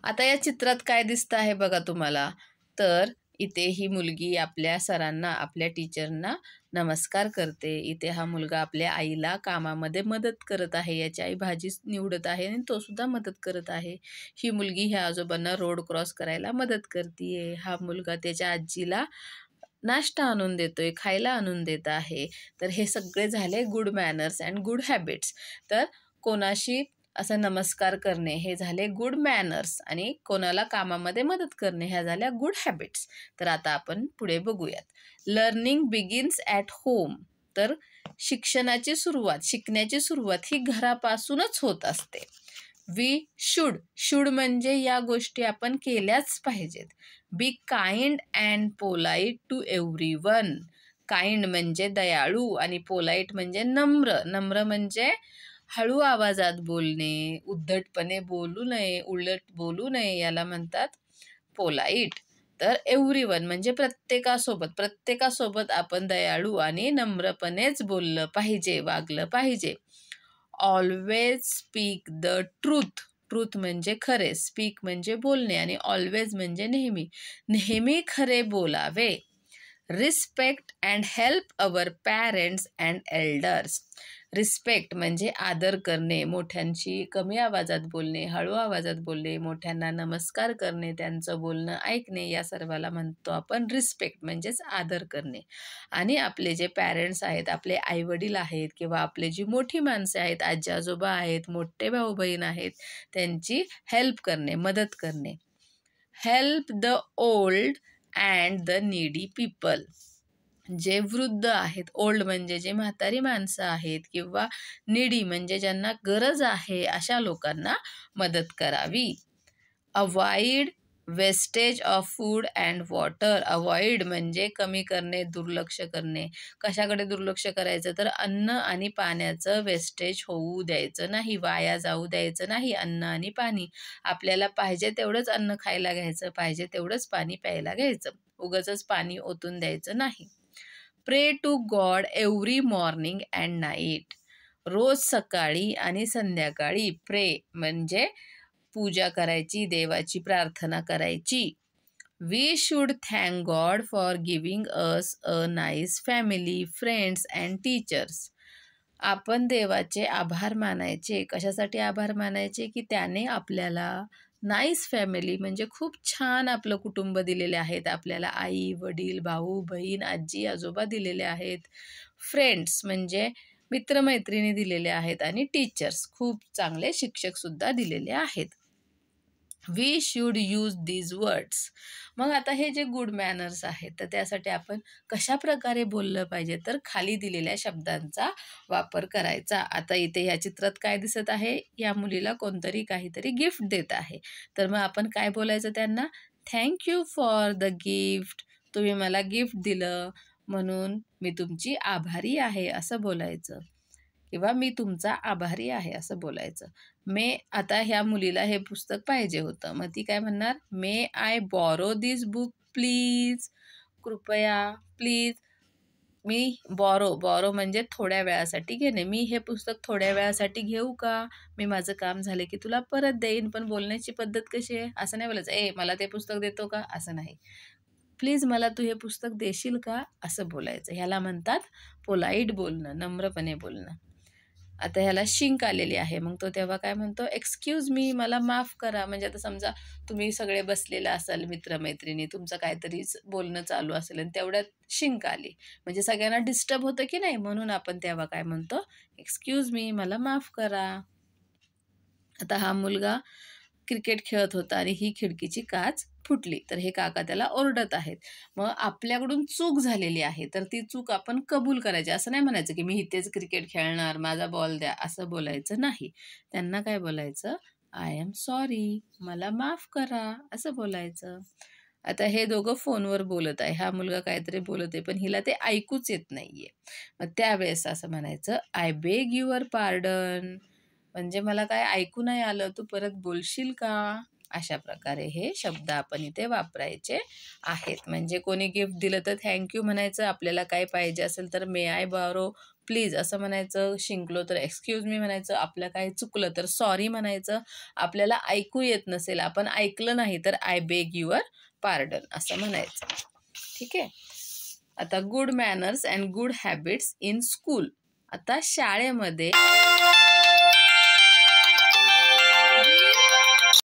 आता या चित्रात काय दिसतं आहे बघा तुम्हाला. तर इथे ही मुलगी आपल्या सरांना, आपल्या टीचरना नमस्कार करते. इथे हा मुलगा आपल्या आईला कामामध्ये मदत करत आहे. याची आई भाजी निवडत आहे आणि तो सुद्धा मदत करत आहे. ही मुलगी ह्या आजोबांना रोड क्रॉस करायला मदत करतीये. हा मुलगा त्याच्या आजीला नाश्ता आणून देतोय, खायला आणून देत आहे. तर हे सगळे झाले good manners and good habits. तर कोणाशी असं नमस्कार करणे हे झाले गुड मॅनर्स आणि कोणाला कामामध्ये मदत करणे ह्या झाल्या गुड हॅबिट्स. तर आता आपण पुढे बघूयात. Learning begins at home. तर शिक्षणाची सुरुवात, शिकण्याची सुरुवात ही घरापासूनच होत असते. वी शुड म्हणजे या गोष्टी आपण केल्याच पाहिजेत. Be kind and polite to everyone. Kind म्हणजे दयाळू आणि पोलाईट म्हणजे नम्र. नम्र म्हणजे हळू आवाजात बोलणे, उद्धटपणे बोलू नये, उलट बोलू नये, याला म्हणतात पोलाईट. तर एव्हरीवन म्हणजे प्रत्येकासोबत आपण दयाळू आणि नम्रपणेच बोललं पाहिजे, वागलं पाहिजे. Always speak the truth. Truth म्हणजे खरे, स्पीक म्हणजे बोलणे आणि ऑलवेज म्हणजे नेहमी. नेहमी खरे बोलावे. Respect and help our parents and elders. Respect म्हणजे आदर करणे, मोठ्यांशी कमी आवाजात बोलणे, हळू आवाजात बोलणे, मोठ्यांना नमस्कार करणे, त्यांचं बोलणं ऐकणे, या सर्वाला म्हणतो आपण रिस्पेक्ट म्हणजेच आदर करणे. आणि आपले जे पॅरेंट्स आहेत, आपले आईवडील आहेत किंवा आपले जी मोठी माणसे आहेत, आजी आजोबा आहेत, मोठे भाऊ बहीण आहेत, त्यांची हेल्प करणे, मदत करणे. Help the old and the needy people. जे वृद्ध आहेत, ओल्ड म्हणजे जे म्हातारी माणसं आहेत किंवा नीडी म्हणजे ज्यांना गरज आहे, अशा लोकांना मदत करावी. Avoid wastage of food and water. Avoid म्हणजे कमी करणे, दुर्लक्ष करणे. कशाकडे दुर्लक्ष करायचं, तर अन्न आणि पाण्याचं वेस्टेज होऊ द्यायचं नाही, वाया जाऊ द्यायचं नाही. अन्न आणि पाणी आपल्याला पाहिजे तेवढंच अन्न खायला घ्यायचं, पाहिजे तेवढंच पाणी प्यायला घ्यायचं, उगाचच पाणी ओतून द्यायचं नाही. Pray to God every morning and night. रोज सकाळी आणि संध्याकाळी प्रे म्हणजे पूजा करायची, देवाची प्रार्थना करायची. We should thank God for giving us a nice family, friends and teachers. आपण देवाचे आभार मानायचे. कशासाठी आभार मानायचे, की त्याने आपल्याला नाईस फॅमिली म्हणजे खूप छान आपलं कुटुंब दिलेले आहेत. आपल्याला आई वडील, भाऊ बहीण, आजी आजोबा दिलेले आहेत. फ्रेंड्स म्हणजे मित्रमैत्रिणी दिलेले आहेत आणि टीचर्स खूप चांगले शिक्षकसुद्धा दिलेले आहेत. We should use these words. मग आता हे जे गुड मॅनर्स आहेत, तर त्यासाठी आपण कशा प्रकारे बोललं पाहिजे, तर खाली दिलेल्या शब्दांचा वापर करायचा. आता इथे ह्या चित्रात काय दिसत आहे, या मुलीला कोणतरी काहीतरी गिफ्ट देत आहे. तर मग आपण काय बोलायचं त्यांना, थँक्यू फॉर द गिफ्ट. तुम्ही मला गिफ्ट दिलं म्हणून मी तुमची आभारी आहे असं बोलायचं, किंवा मी तुमचा आभारी आहे असं बोलायचं. आता ह्या मुलीला हे पुस्तक पाहिजे होतं, मग ती काय म्हणणार, may I borrow this book please. कृपया, प्लीज. मी बॉरो म्हणजे थोड्या वेळासाठी घेणे. मी हे पुस्तक थोड्या वेळासाठी घेऊ का? मी माझं काम झाले की तुला परत देईन. पण बोलण्याची पद्धत कशी आहे, असं नाही बोलायचं, मला ते पुस्तक देतो का, असं नाही. प्लीज मला तू हे पुस्तक देशील का, असं बोलायचं. ह्याला म्हणतात पोलाईट बोलणं, नम्रपणे बोलणं. आता ह्याला शिंक आलेली आहे, मग तो तेव्हा काय म्हणतो, एक्सक्यूज मी, मला माफ करा. म्हणजे आता समजा तुम्ही सगळे बसलेला असाल, मित्रमैत्रिणी, तुमचं काहीतरी बोलणं चालू असेल आणि तेवढ्यात शिंक आली, म्हणजे सगळ्यांना डिस्टर्ब होतं की नाही, म्हणून आपण तेव्हा काय म्हणतो, एक्सक्यूज मी, मला माफ करा. आता हा मुलगा क्रिकेट खेळत होता आणि ही खिडकीची काच फुटली, तर हे काका त्याला ओरडत आहेत. मग आपल्याकडून चूक झालेली आहे, तर ती चूक आपण कबूल करायची. असं नाही म्हणायचं की मी इथेच क्रिकेट खेळणार, माझा बॉल द्या, असं बोलायचं नाही. त्यांना काय बोलायचं, आय एम सॉरी, मला माफ करा, असं बोलायचं. आता हे दोघं फोनवर बोलत आहे, हा मुलगा काहीतरी बोलत आहे पण हिला ते ऐकूच येत नाहीये. मग त्यावेळेस असं म्हणायचं, आय बेग युअर पार्डन. म्हणजे मला काय ऐकू नाही आलं, तू परत बोलशील का. अशा प्रकारे हे शब्द आपण इथे वापरायचे आहेत. म्हणजे कोणी गिफ्ट दिलं तर थँक्यू म्हणायचं, आपल्याला काय पाहिजे असेल तर मे आय बॉरो प्लीज असं म्हणायचं, शिंकलो तर एक्सक्यूज मी म्हणायचं, आपलं काही चुकलं तर सॉरी म्हणायचं, आपल्याला ऐकू येत नसेल, आपण ऐकलं नाही तर आय बेग युअर पार्डन असं म्हणायचं. ठीक आहे. आता good manners and good habits in school. आता शाळेमध्ये